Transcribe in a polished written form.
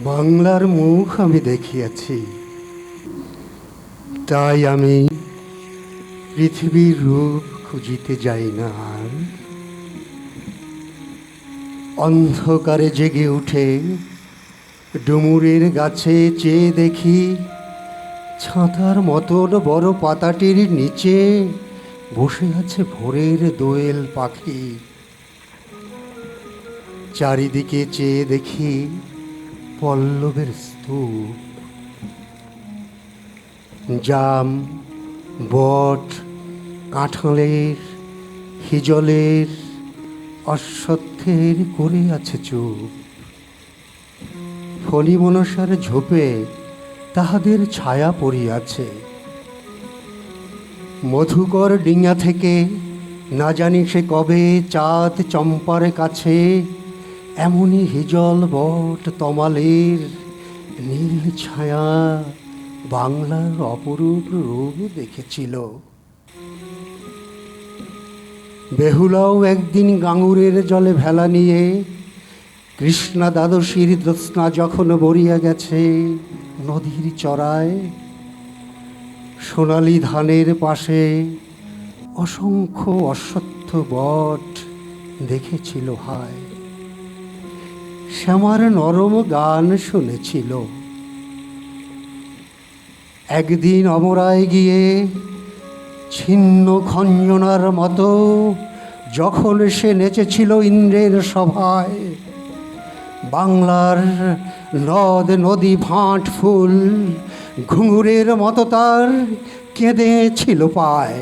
বাংলার মুখ আমি দেখিয়াছি, তাই আমি পৃথিবীর রূপ খুঁজিতে যাই না আর। অন্ধকারে জেগে উঠে ডুমুরের গাছে চেয়ে দেখি, ছাতার মতন বড় পাতাটির নিচে বসে আছে ভোরের দোয়েল পাখি। চারিদিকে চেয়ে দেখি পল্লবের স্তূপ। জাম, বট, কাঁঠালের, হিজলের, অশ্বত্থের করে আছে চুপ। ফণি মনসার ঝোপে তাহাদের ছায়া পড়িয়াছে। মধুকর ডিঙা থেকে না জানি সে কবে চাঁদ চম্পার কাছে এমনি হিজল বট তমালের নীল ছায়া বাংলার অপরূপ রূপ দেখেছিল। বেহুলাও একদিন গাঙুরের জলে ভেলা নিয়ে কৃষ্ণা দ্বাদশীর জ্যোৎস্না যখন বরিয়া গেছে নদীর চড়ায়, সোনালি ধানের পাশে অসংখ্য অশ্বত্থ বট দেখেছিল হায়। শ্যামার নরম গান শুনেছিল। একদিন অমরায় গিয়ে ছিন্ন খঞ্জনার মতো যখন সে নেচেছিল ইন্দ্রের সভায়, বাংলার নদ নদী ভাঁট ফুল ঘুঙুরের মতো তার কেঁদেছিল পায়।